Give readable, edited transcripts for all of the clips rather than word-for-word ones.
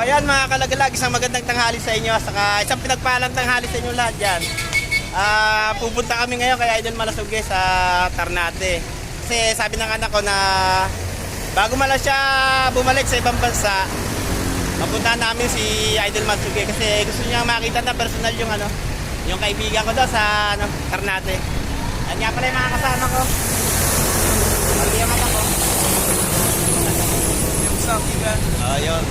Ayan mga kalagalag, isang magandang tanghali sa inyo, saka isang pinagpalang tanghali sa inyo lahat dyan. Pupunta kami ngayon kay Idol Malasuge sa Ternate. Kasi sabi ng anak ko na bago mala siya bumalik sa ibang bansa, mapuntahan namin si Idol Malasuge kasi gusto niya makita na personal yung kaibigan ko daw sa Ternate. At nga pala yung mga kasama ko. Yung anak ko. Yung sa tiga. Yun.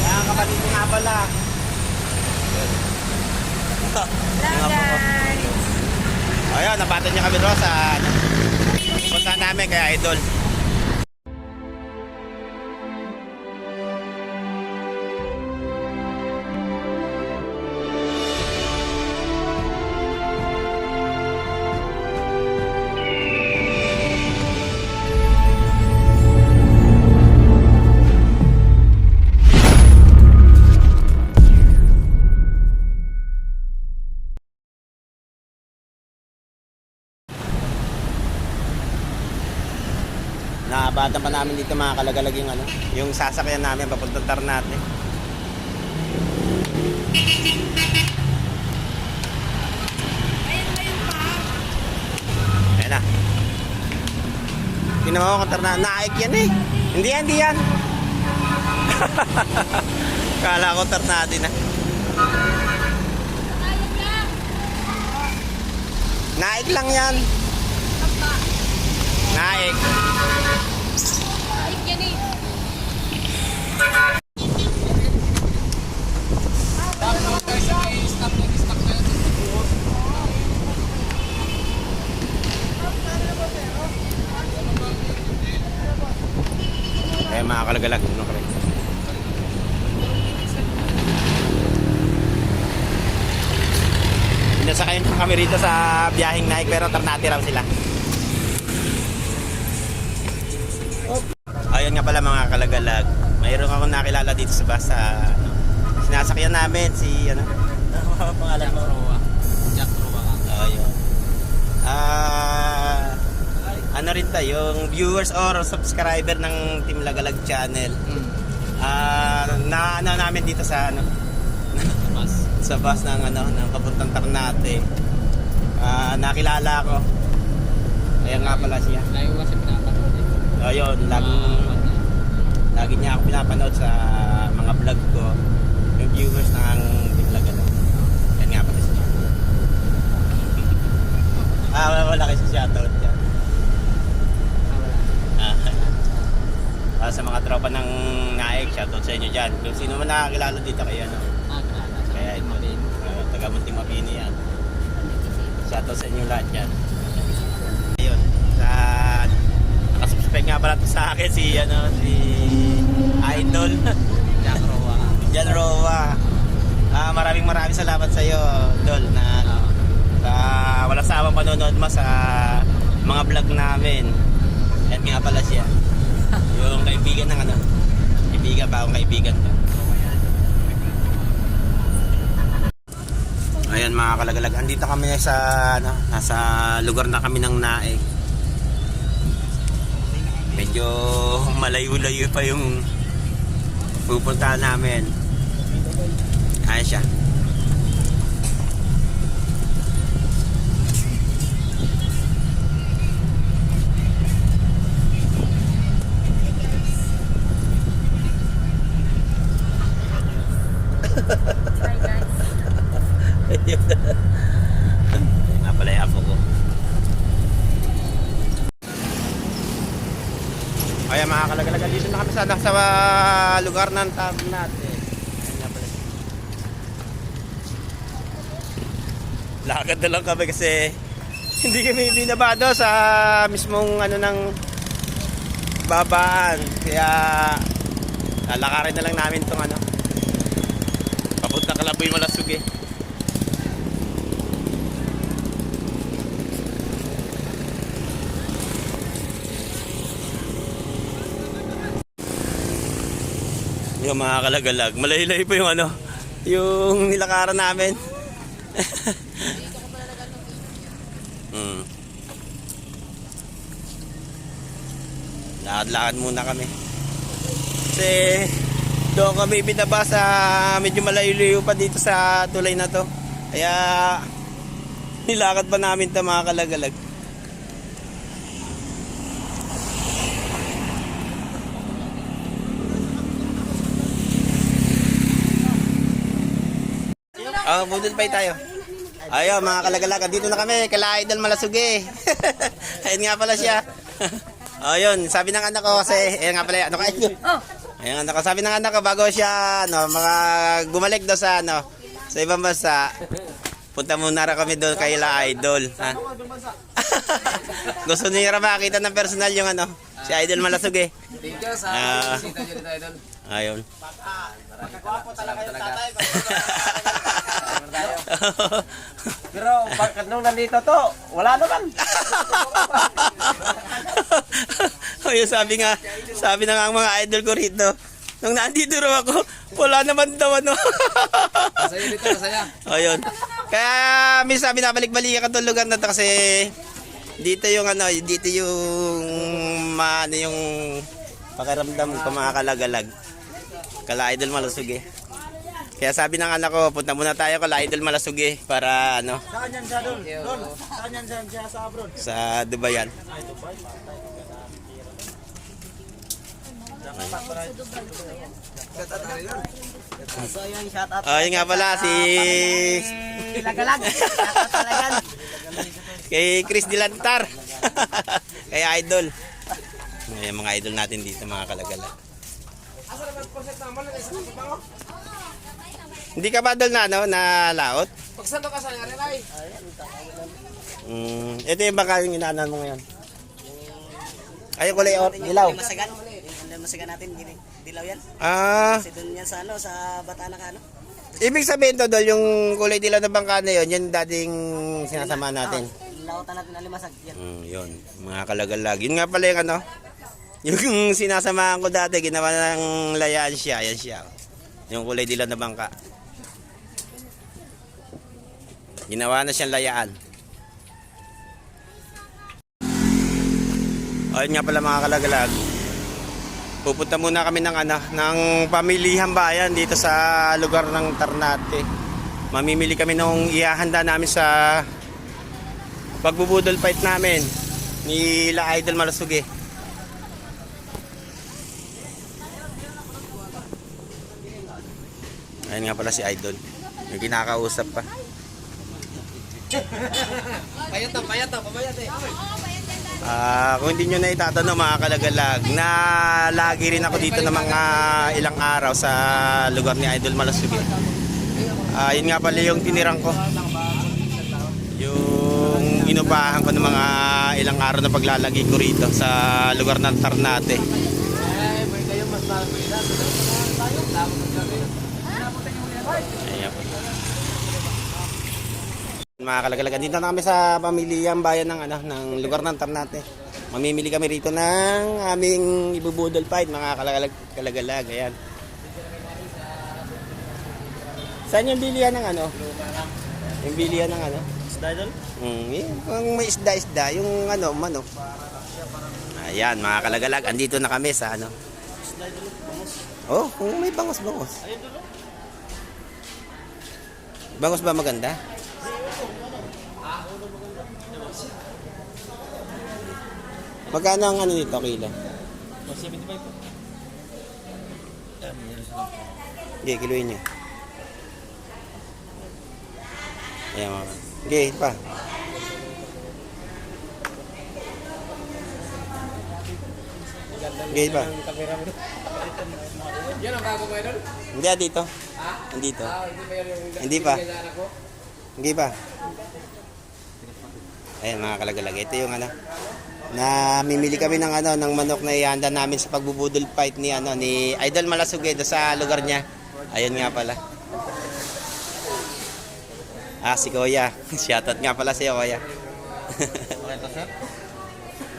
Mga kapatid ko nga pala. Hello guys! Ayan, napatan niya kami doon sa punta namin kay Idol. Naabatan pa namin dito mga kalagalag yung sasakyan namin papuntang Ternate. Ayan na. Tinawa ko kung Ternate. Naik yan eh. Hindi yan. Kala ko Ternate na. Naik lang yan. Naik. Yan eh. Kaya mga kalagalag, Pinasakayin kami rito sa biyaheng Naik pero Ternate raw sila. Ayun nga pala mga kalagalag, mayroon akong nakilala dito sa bus sinasakyan namin si pangalan mo? Jack Roa. Ayun. Ano rin tayo, yung viewers or subscriber ng Team Lagalag channel. Namin dito sa sa bus ng ng papuntang Ternate. Nakilala ko. Ayun nga pala siya. Layo kasi pinapanood eh. Ayun, lagi niya ako pinapanood sa mga vlog ko. Yung viewers ng Team Lagalag. Yan nga pala siya. Wala kayo sa shoutout dyan. Sa mga tropa ng Naik, shoutout sa inyo dyan. Kung sino man nakakilala dito kaya kaya ito din. Taga Munting Mapini yan. Shoutout sa inyo lahat dyan. Ayun. Nakasubscribe nga pala sa akin si Idol. Jan Roa. Maraming salamat sa iyo, Dol, na wala sawang panonood mo sa mga vlog namin. At nga pala siya. Yung kaibigan ng kaibigan ba akong kaibigan ko. Ayan mga kalagalag, andito kami sa nasa lugar na kami ng Naik. Medyo malayo-layo pa yung pupuntahan namin. Ayan siya. Hi guys. Nga pala yung apo ko. Ayan mga kalagalagan, dito na kami sa lugar ng Ternate. Ayan nga pala. Lakad na lang kami kasi hindi kami binabado sa mismong ng babaan. Kaya lalakarin na lang namin itong papunta Kalaboy Malasuge. Yung mga kalagalag, malaylay pa yung yung nilakaran namin. Lakad-lakad muna kami. Kasi Doon kami binaba sa medyo malayo-layo pa dito sa tulay na to. Kaya nilakad pa namin ito mga kalagalag. Budol pa tayo. Ayun mga kalagalaga, dito na kami, kala Idol Malasugi. Ayun nga pala siya. Ayun, sabi ng anak ko kasi, ayun nga pala, ano ka Idol? Ayun anak ko, sabi ng anak ko bago siya, mga gumalik daw sa, sa ibang bansa, punta muna rin kami doon kay La Idol. Ha? Gusto niya makita ng personal yung si Idol Malasugi. Thank you sa bisita niyo dito, Idol. Ayun. Gwapo talaga yung tatay. Pero bakit nung nandito to, wala naman. Ayun, sabi na nga ang mga idol ko rito. Nung nandito raw ako, wala naman daw Masaya dito, masaya. Ayun. Kaya may sabi na balik-balik ka itong lugar na to kasi dito yung dito yung yung pakiramdam ko mga kalagalag. Kala Idol Malasugi. Kaya sabi ng anak ko, punta muna tayo kala Idol Malasugi para Saan yan siya doon? Doon? Saan yan siya sa abroad? sa Dubai yan. So yun, shout out. Ayun nga pala si Lagalag. Shout out talaga. kay Chris Dilantar. Kay Idol. Yung mga idol natin dito mga kalagalag. Hindi ka ba idol na laot? Pagsando ka sa ngari, Lai. Ito yung baka yung inaanan mo ngayon. Ayun kulay dilaw. Masagan. Yung masagan natin, dilaw yan. Kasi doon yan sa Batanak Ibig sabihin to dol, yung kulay dilaw na bangka na yun, yan dating sinasama natin. Lautan natin alimasag. Yan. Yun, mga kalagalag. Yun nga pala yung yung sinasamahan ko dati, ginawa ng layaan siya, yan siya. Yung kulay dilaw na bangka. Ginawa na siyang layaan. Ayun nga pala mga kalagalag. Pupunta muna kami ng pamilihang bayan dito sa lugar ng Ternate. Mamimili kami nung ihahanda namin sa pagbubudol fight namin ni La Idol Malasugi. Ayun nga pala si Idol. May kinakausap pa. Payat to, pamayat eh. Kung hindi nyo na itatanong mga kalagalag, na lagi rin ako dito ng mga ilang araw sa lugar ni Idol Malasugi. Yun nga pala yung tinirang ko. Yung inupahan ko ng mga ilang araw na paglalagay ko rito sa lugar ng Ternate. Ayan po. Mga kalagalagan, dito na kami sa pamilyang bayan ng lugar ng Ternate. Mamimili kami rito ng aming ibubudol fight, mga kalagalag. Ayan. Saan yung bilihan ng Yung bilihan ng Isda doon? Kung may isda, yung manok. Ayan, mga kalagalag, andito na kami sa Isda doon, bangus. Oh, kung may bangos. Ayun doon. Bangos ba maganda? Magkano ang nito kilo? 75 po. Sige, kiloin niyo. Ayan mga. Sige, pa. Sige pa. Yan ang bago mo, Idol? Hindi dito. Andito. Hindi pa yan yung... Hindi pa. Kailangan ko. Hindi pa. Ayan mga kalagalag. Ito yung na mimili kami ng ng manok na ihanda namin sa pagbubudol fight ni ni Idol Malasugi sa lugar niya. Ayun nga pala. Si Kuya. Shoutout nga pala si Kuya. Okay to, sir?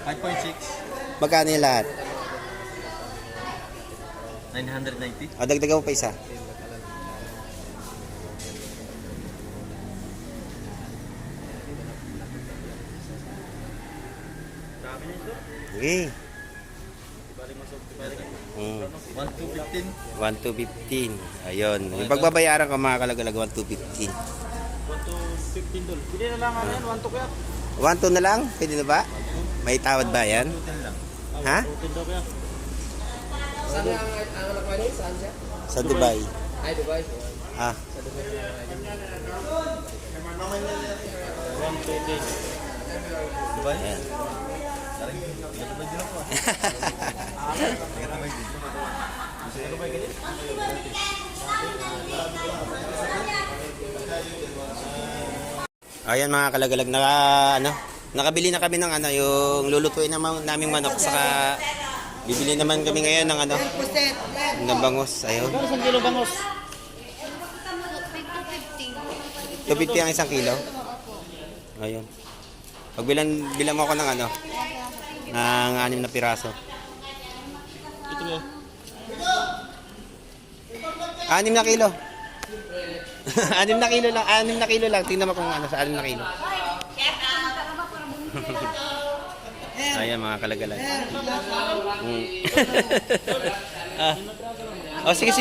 5.6. Magkano yung lahat? 990. Dagdagan mo pa isa. Okay. 1,215. 1,215. Ayun. Yung pagbabayaran ko mga kalagalag, 1,215. 1,215 doll. Pili na lang ano yan, 1,2 kaya. 1,2 na lang? Pwede na ba? May tawad ba yan? Ha? 2,10 daw kaya. Saan ang anak mo yun? Saan siya? Sa Dubai. Ay, Dubai. Ah. Sa Dubai. 1,210. Dubai? Ayan. Ayan mga kalagalag, nakabili na kami ng yung lulutuin naming manok, saka bibili naman kami ngayon ng ng bangus. Ayun. Kano isang kilo bangos? 250 ang isang kilo. Ayun. Bilang mo ako ng ng 6 na piraso. Ito ba? 6 na kilo. 6 na kilo lang, 6 na kilo lang. Tingnan mo kung sa 6 na kilo. Ayan mga kalagalag. Oh, sige.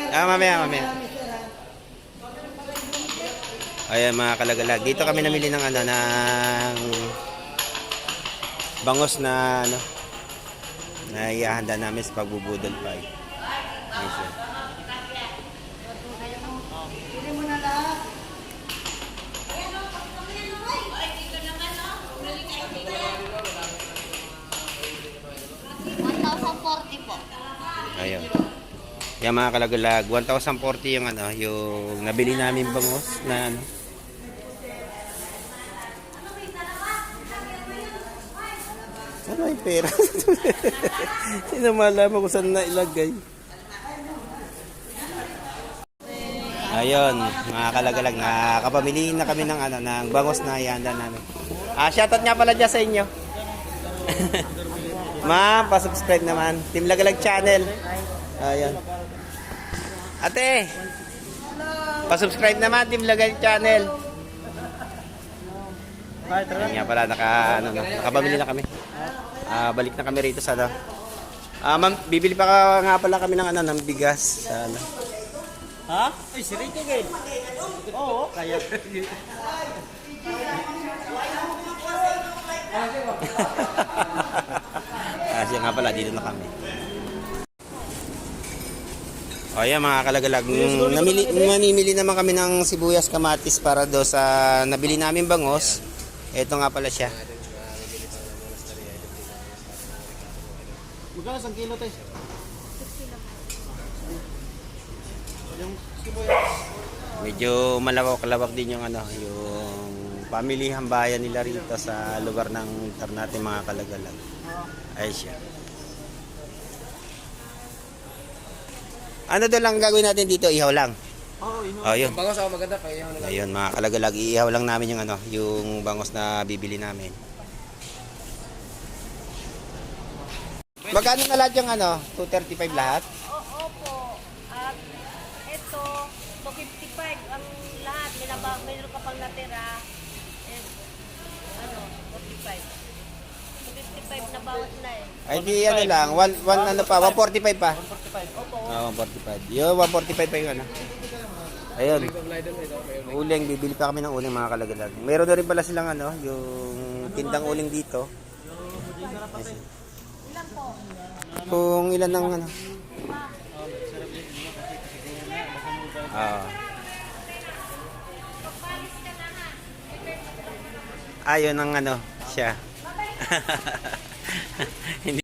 Mamaya. Ayan mga kalagalag. Dito kami namili ng ng bangos na na ihahanda namin sa pagbubudol pa. Ayan siya. Ayun. Yan mga kalagalag, 1,040 yung yung nabili namin bangos na Ano yung pera? Hindi na malaman kung saan na ilagay. Ayun, mga kalagalag, nakapamili na kami ng ng bangos na ihanda namin. Shoutout nga pala dyan sa inyo. Ma'am, pa-subscribe naman. Team Lagalag Channel. Ayun. Ate, pa-subscribe naman, Team Lagalag Channel. Ayun nga pala, nakapamili na kami. Balik na kami rito sa ma'am, bibili pa nga pala kami ng ng bigas sa Ha? Ay, si Rico Gale. Oo, kaya. Kasi nga pala, dito na kami. O yan mga kalagalag, mamimili naman kami ng sibuyas, kamatis para do sa nabili namin bangos. Ito nga pala siya. Magkano isang kilo tayo? Medyo malawak-lawak din yung yung pamilihang bayan nila rito sa lugar ng Ternate mga kalagalag. Ay siya. Ano daw lang gagawin natin dito? Ihaw lang. Oo, Yun. Bangos ako maganda, kaya ako Ayun mga kalagalag, iihaw lang namin yung yung bangos na bibili namin. Magkano na lahat yung 235 lahat? Opo. At ito, 255 ang lahat. Mayroon ka pang natira. 45. 255 na bawat na eh. Ay di lang, 145 pa. 145. Opo. 145. Yo, 145 pa yung Ayun. Uling, bibili pa kami ng uling mga kalagalag. Meron na rin pala silang yung tindang uling dito. Ilan po? Kung ilan ng Ayun ang siya. Hindi.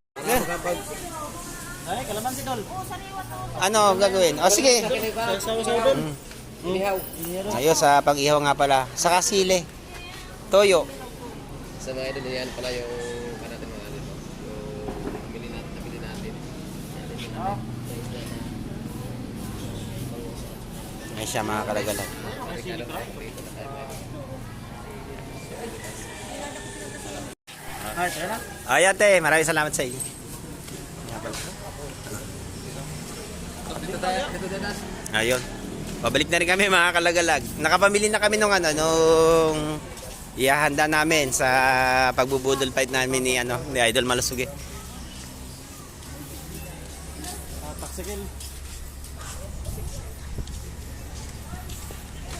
Ay, kalamansi dol. Gagawin? Sige. Sawa-sawa dol. Inihaw. Ayun, sa pag-ihaw nga pala. Saka sili. Toyo. Sa mga idol, yan pala yung natin mga ano, yung nabili natin. Ay siya mga kalagalag. Ay, sa'yo na? Ayan te, maraming salamat sa inyo. Dito tayo, dito Danas. Ayun. Pabalik na rin kami mga kalagalag. Nakapamili na kami nung ihahanda namin sa pagbubudol fight namin ni Idol Malasugi.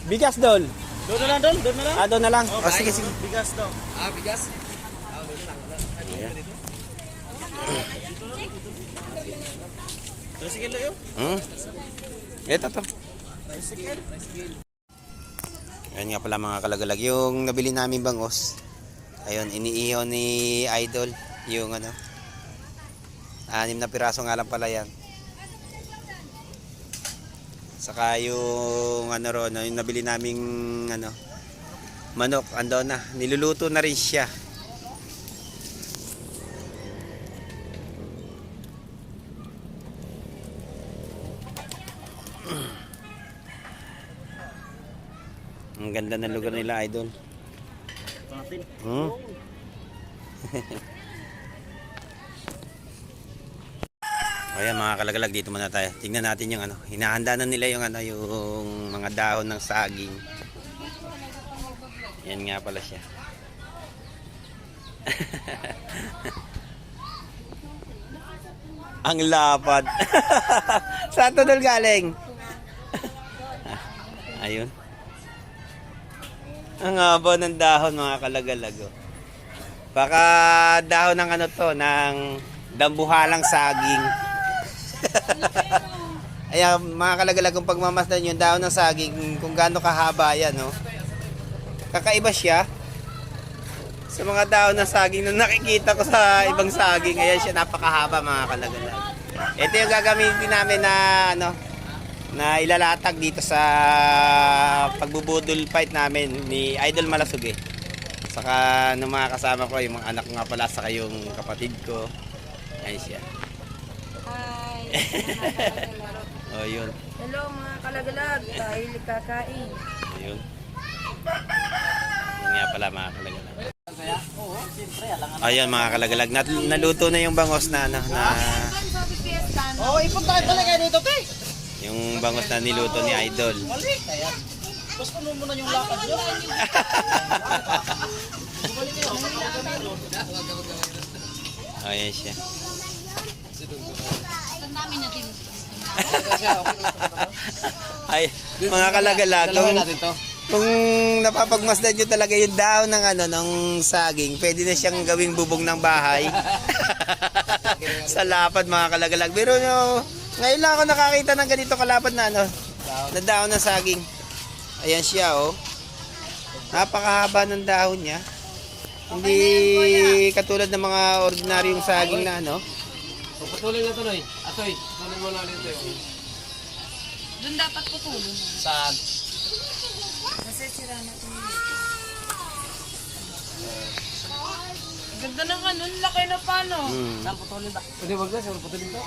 Bigas, Dol. Doon na lang, Dol. Doon na lang. Ah, doon na lang. Oh, sige, sige. Bigas daw. Bigas? Tricycle yun. Ito to. Ayan nga pala mga kalagalag. Yung nabili namin bangos. Ayun, iniihaw ni Idol. Yung ano. 6 na piraso nga lang pala yan. Saka yung ano ron, yung nabili naming ano, manok, ando na. Niluluto na rin siya. Ang ganda ng lugar nila, Idol. Natin. Ayan mga kalagalag, dito muna tayo. Tingnan natin yung ano, hinahanda na nila yung ano, yung mga dahon ng saging. Yan nga pala siya. Ang lapad. Saan to Dol galing? Ayun. Ang haba ng dahon mga kalagalag. Oh. Baka dahon ng ano to, ng dambuhalang saging. Ayan mga kalagalag, kung pagmamasdan yung dahon ng saging, kung gaano kahaba yan. Oh. Kakaiba siya sa mga dahon ng saging na nakikita ko sa ibang saging. Ayan siya, napakahaba mga kalagalag. Ito yung gagamitin namin na ano, na ilalatag dito sa pagbubudol fight namin ni Idol Malasuge. Saka ng mga kasama ko, yung mga anak ko nga pala, saka yung kapatid ko. Ayun siya. Hi. Oh, yun. Hello mga kalagalag. Tayo kakain. Ayun. Yun nga pala mga kalagalag. Ayun mga kalagalag. Naluto na yung bangos na ano, na Oh, ipon tayo talaga dito, te. yung bangos na niluto ni Idol. Mali. Kaya. Tapos kuno mo na yung lakad nyo. Ayun siya. Ay, mga kalagalag. Natin to. Kung napapagmasdan nyo talaga yung dahon ng ano, ng saging, pwede na siyang gawing bubong ng bahay. Sa lapad mga kalagalag. Pero no, ngayon lang ako nakakita ng ganito kalapad na ano, na dahon ng saging. Ayan siya oh. Napakahaba ng dahon niya. Hindi katulad ng mga ordinaryong saging na ano. Putulin na to, Noy. Atoy, putulin mo na ulit ito. Doon dapat putulin. Saan? Kasi sira natin. Ganda ng ano, laki na paano. Saan putulin ba? Pwede wag na, saan putulin to?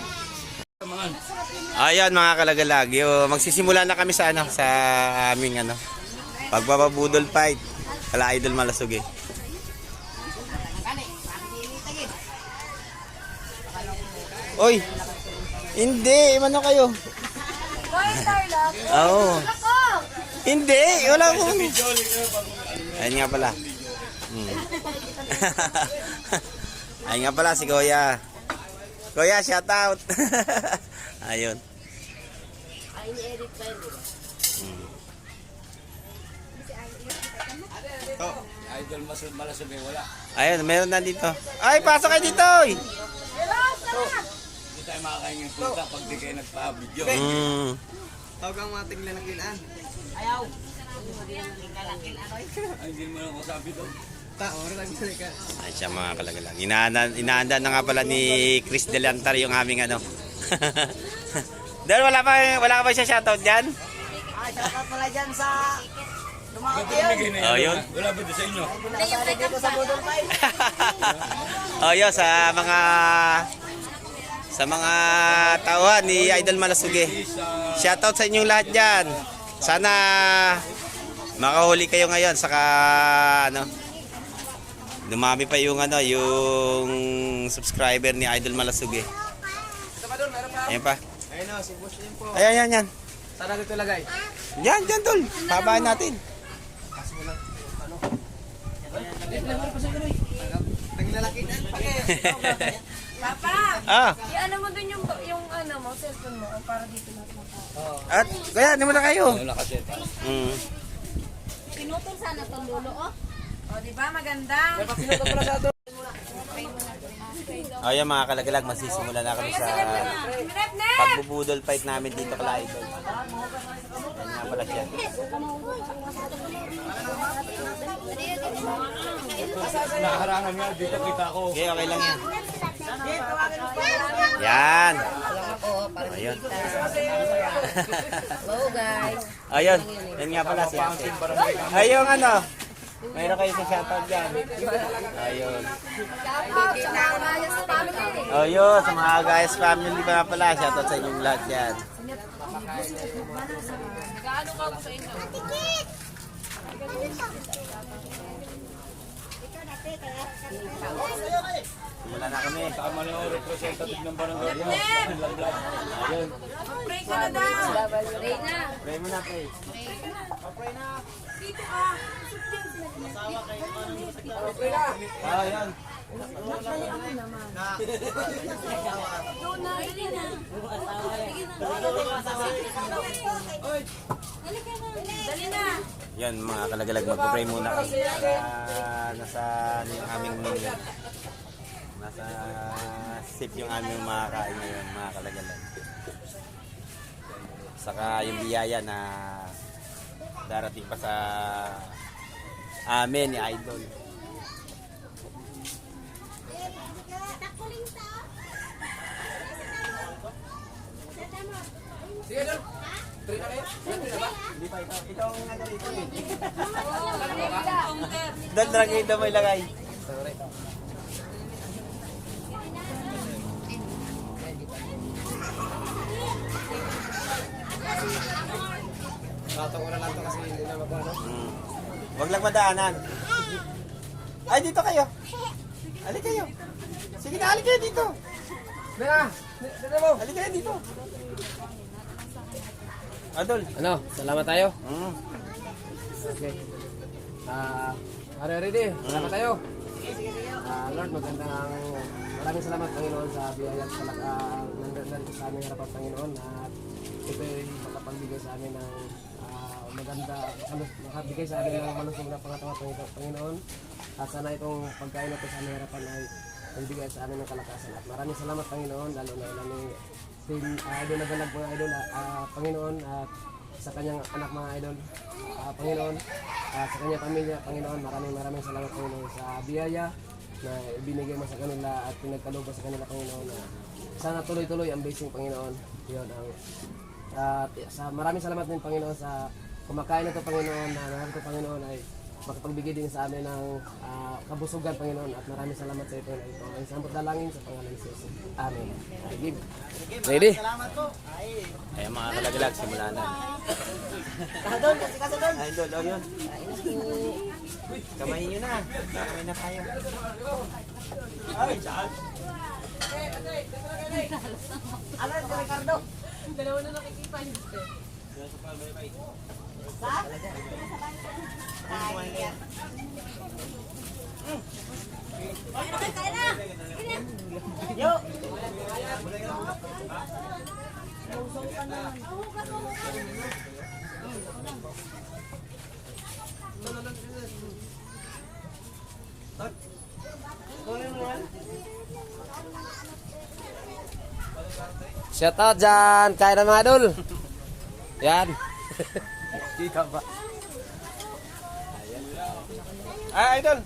Ayan mga kalagalag, magsisimula na kami sa ano, sa aming ano, pagbababudol fight. Kala Idol Malasuge. Oy, hindi, ano kayo? Hoy, Starlock. Oo. Ako! Hindi, wala akong. Ayun nga pala. Ayun nga pala si Kuya. Kuya, shout out. Ayun. Ay, edit pa yun. Idol Malasuge, wala. Ayun, meron na dito. Ay, pasok kayo dito. Oy. Hindi tayo makakain yung punta pag di kayo nagpa-video. Tawag ang mating lalakilaan. Ayaw. Ay, hindi mo lang kasabi to. Ay siya mga kalagalang. Inaanda na nga pala ni Chris Delantar yung aming ano. Dahil wala ka ba siya shoutout dyan? Ah, shoutout pala dyan sa Dumating yun. Oh, yun. Wala ba doon sa inyo? Nakasali dito sa Budol Fight. Oh, yun, sa mga tauhan ni Idol Malasuge. Shoutout sa inyong lahat dyan. Sana makahuli kayo ngayon, saka ano, dumami pa yung ano, yung subscriber ni Idol Malasuge. Ayan pa. Ayun o, si Bush din po. Ayan, yan. Saan natin ito lagay? Yan, dyan, tol. Babaan natin. Naglalaki na. Papa! Ah, I-ano mo dun yung ano mo, cellphone mo, para dito natin makawa. at kaya, hindi mo na kayo. Wala kasi. Mm. Pinutol sana tong dulo, oh. O, di ba? Maganda. Ayan mga kalagalag, magsisimula na kami sa pagbubudol fight namin dito kala idol. Yan nga pala siya. Nakaharangan nga, dito kita ko. Okay, okay lang yan. Yan. Ayun. Hello, guys. Ayun. Yan nga pala siya. Ayun ano. Mayroon kayo sa shoutout dyan. Ayun. Shoutout sa mga Gayas family. Ayun, sa mga guys family pa nga pala. Shoutout sa inyong lahat yan. Gaano ka po sa inyo? Wala na kami. Tama na yung representative ng barangay. Ayun. Pray ka na daw. Pray na. Pray mo na, pray. Dito ka. Ayun. Doon na. Dali na. Dali na. Yan mga kalagalag, magpapray muna kasi nasa ano yung aming nasa safe yung aming makakain ngayon mga kalagalag. Saka yung biyaya na darating pa sa amin ni Idol. Hindi pa ito. Ito ang ano dito. Dal lagay daw may lagay. Tatong na lang to kasi hindi na magano. Wag lang madaanan. Ay, dito kayo. Ali kayo. Sige na, ali kayo dito. Dito mo. Ali kayo dito. Adol. Ano? Salamat tayo. Okay. Okay. Ready? Salamat tayo. Lord, maraming salamat Panginoon sa biyaya at nandito sa aming harapan Panginoon at ito'y makapagbigay sa amin ng makabigay sa amin ng malusog na pangatawad Panginoon at sana itong pagkain na ito sa aming harapan ay magbigay sa amin ng kalakasan at maraming salamat Panginoon lalo na idol na ganag mga idol Panginoon at sa kanyang anak mga idol Panginoon sa kanyang pamilya Panginoon maraming salamat Panginoon sa biyaya na ibinigay mo sa kanila at pinagkaloob sa kanila Panginoon na sana tuloy-tuloy ang blessing Panginoon yun ang maraming salamat din Panginoon sa kumakain na ito Panginoon na narito Panginoon ay makapagbigay din sa amin ng kabusugan Panginoon at maraming salamat sa ito na ito ang isang dalangin sa pangalan ni Jesus. Amen. Ready? Ayan mga kalagalag, simula na. Doon, kasi doon. Ay, Idol, oh yun. Kamayin nyo na. Kamay na tayo. Ay, saan? Ano, si Ricardo? Dalawa na nakikita niyo. Yo! Shout out dyan! Kaya na mga idol! Yan! Kita ba? Ay, Idol!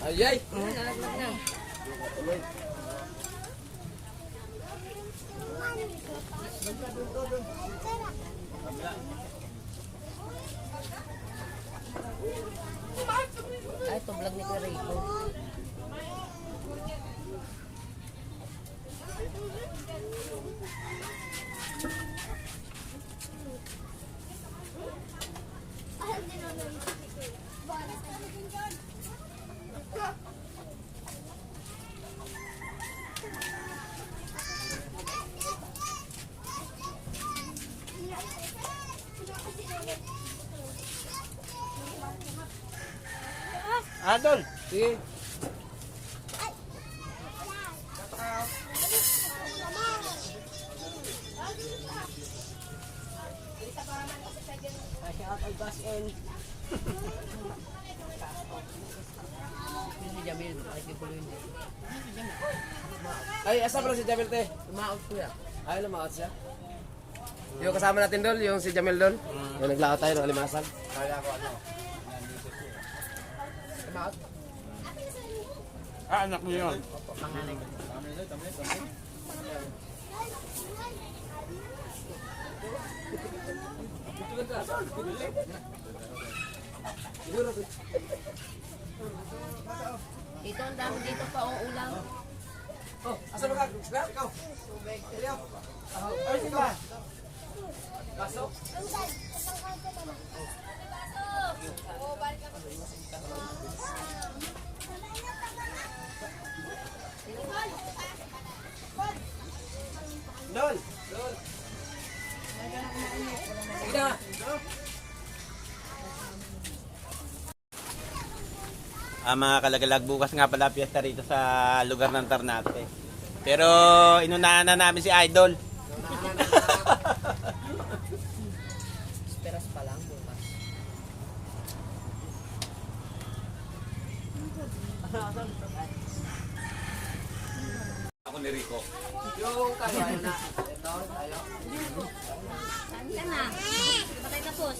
Ayay! Ay, ito vlog ni Kuya Rico. Adol. Sige. Ay, asa pala si Jamil te? Lumaot ko yan. Ay, lumaot siya. Yung kasama natin doon, yung si Jamil doon. Yung naglaot tayo ng alimasag. Kaya ko ano. Lumaot. Ah, anak niyo yun. Dito ang dami dito pa ang ulam. Oh, asa ba ka? Ikaw. Ikaw. Ay, sige ba? Pasok. Dol. Dol. Sige na. Mga kalagalag, bukas nga pala piyesta rito sa lugar ng Ternate. Pero inunahan na namin si Idol. Esperas pa lang bukas. Ako ni Rico. Yung tayo na. Ito, tayo. Saan ka na? Di ba tayo tapos?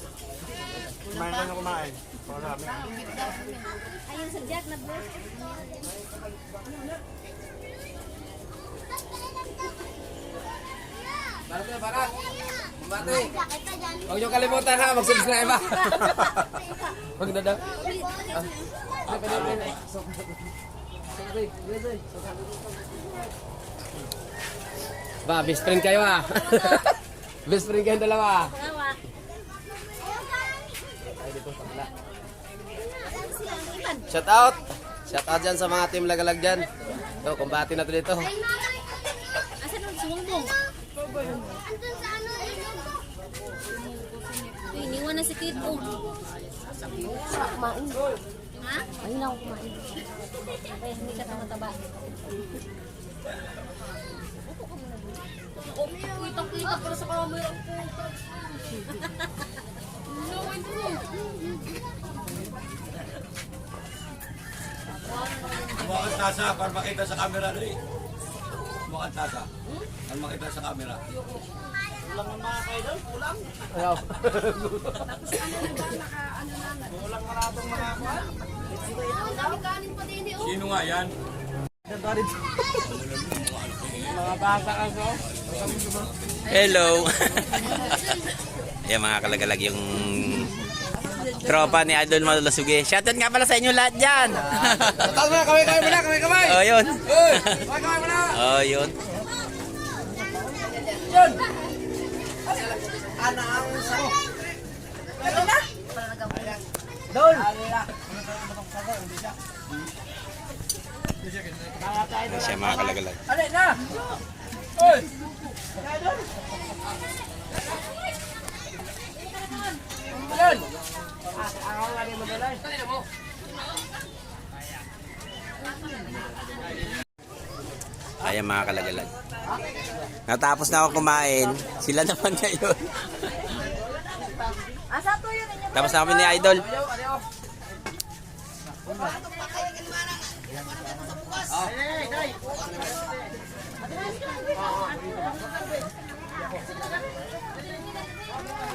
Kumain ka na kumain. Marami. Ayun sa Jack na bless. Barat, barat. Bumati. Huwag niyo kalimutan ha, mag-subscribe ha. Huwag na daw. Ba, best friend kayo ha. Best friend kayong dalawa. Tawa. Shout out. Shout out dyan sa mga team lagalag dyan. Ito, kumbati na to dito. Asan ang sumumbong? Andun sa ano, Iniwan na si Tito. kumain. Ha? Ayun na ako kumain. Kaya hindi ka tamataba. Oh, kitang-kita pero sa camera ko. Mukhang tasa para makita sa camera rin. Mukhang tasa. Para makita sa camera. Ayaw. Ang dami kanin pa din eh. Oh. Sino nga yan? Hello. Ayan mga kalagalag yung tropa ni Idol Malasuge. Shoutout nga pala sa inyo lahat dyan. Tatas mo na, kamay-kamay mo na, kamay-kamay. Oh, yun. Uy, kamay-kamay mo na. Oh, yun. Doon. Siya mga kalagalag. Alin na. Uy. Doon. Ako nga rin madalay. Ayan mga kalagalag. Natapos na ako kumain. Sila naman ngayon. Asa to yun? Tapos na kami ni Idol.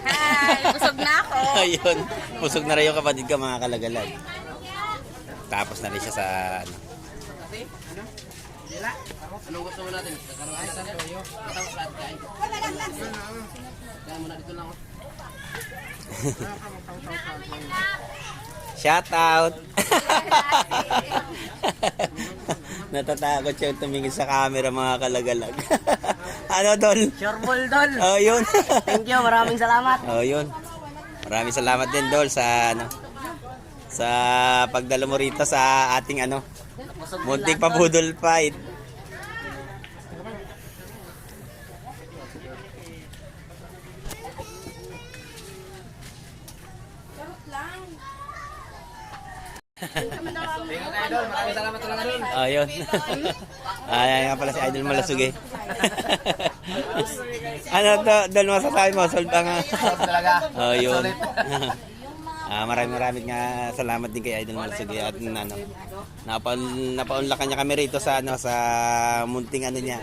Hi! Busog na ako. Ayun. Pusog na rin yung kapatid ka mga kalagalag. Tapos na rin siya sa ano. Anong gusto mo natin? Karuhay sa toyo. Tapos lahat kain. Kaya muna dito lang. Shout out. Natatakot siya tumingin sa camera mga kalagalag. Ano Dol? Sureball, Dol. Oh, yun. Thank you, maraming salamat. Oh, yun. Maraming salamat din Dol sa ano sa pagdala mo rito sa ating ano munting pabudol fight. Idol, maraming salamat talaga doon. Ayun. Ayan nga pala si Idol Malasugi. Ano to? Doon masasabi mo? Solve ang... Talaga. Ayun. Maraming nga salamat din kay Idol Malasugi at ano, napaunlakan niya kami rito sa ano sa munting ano niya.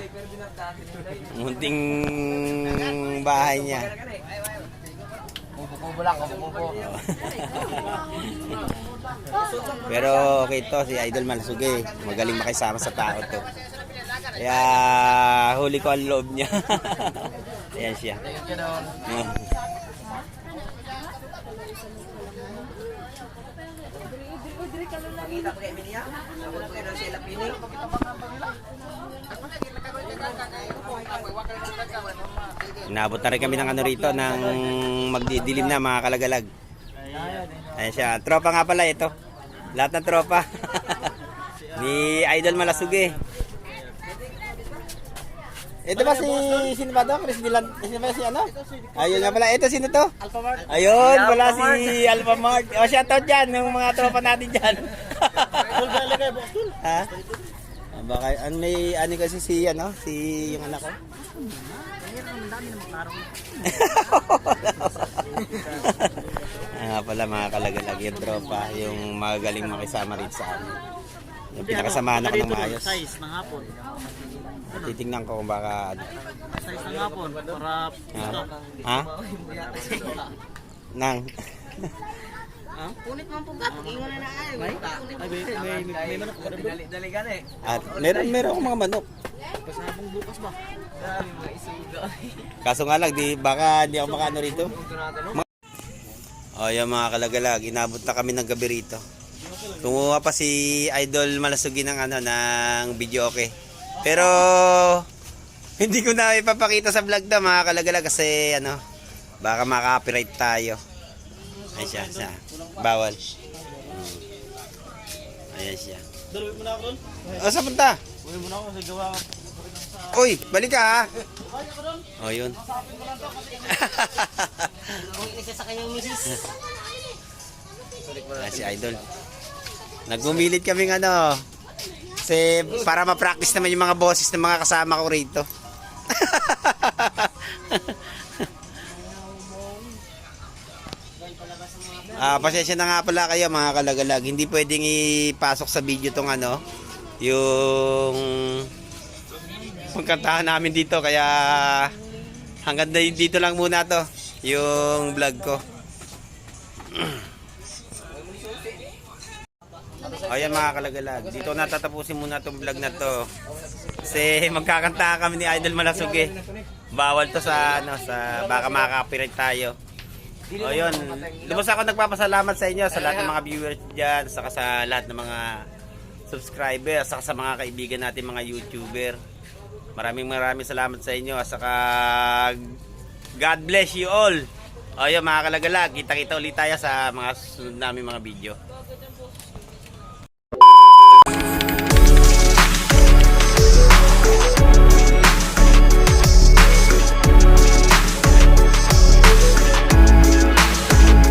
Munting bahay niya. Kubo lang, kubo. Pero okay to si Idol Malasugi. Magaling makisama sa tao to. Kaya huli ko ang loob niya. Ayan siya. Inabot na rin kami ng ano rito ng magdidilim na mga kalagalag. Ayan siya. Tropa nga pala ito. Lahat ng tropa. Ni Idol Malasugi. Ito ba si sino ba to? Chris Dilan, sino ba si ano? Ayun nga pala, ito sino to? Alphamart. Ayun, wala si Alphamart. O shout out diyan ng mga tropa natin diyan. Ha? Baka may ano kasi si ano, si yung anak ko. Pala mga kalagalag yung tropa, yung magaling makisama rito sa amin. Yung pinakasamahan ako ng maayos. Size ng hapon. Titingnan ko kung baka ano. Size ng hapon para Ha? Nang. Punit mo ang pugat. Ingon na ay. may manok pa rin. Dali gani. At meron akong mga manok. Pasabong bukas ba? Dami mga isuga. Kaso nga lang, baka hindi ako makaano rito. O yung mga kalagalag, inabot na kami ng gabi rito. Tumuha pa si Idol Malasugi ng ano, ng video okay. Pero hindi ko na ipapakita sa vlog na mga kalagalag kasi ano, baka maka-copyright tayo. Ayan siya. Bawal. Ayan siya. Daluin mo na ako doon. O, saan punta? Uwi mo na ako kasi gawa ka. Uy, balik ka ha. O, yun. Isa sa kanyang misis. Ayan si Idol. Nagmumilit kaming ano, kasi para ma-practice naman yung mga boses ng mga kasama ko rito. Pasensya na nga pala kayo mga kalagalag. Hindi pwedeng ipasok sa video tong ano, yung pagkantahan namin dito. Kaya hanggang dito lang muna to, yung vlog ko. Ayan mga kalagalag, dito natatapusin muna itong vlog na to. Kasi magkakanta kami ni Idol Malasugi. Bawal to sa ano, sa baka makaka-copyright tayo. O yun, lubos ako nagpapasalamat sa inyo, sa lahat ng mga viewers dyan, saka sa lahat ng mga subscribers, saka sa mga kaibigan natin mga YouTuber. Maraming salamat sa inyo, saka God bless you all. O yun mga kalagalag, kita-kita ulit tayo sa mga sunod namin mga video.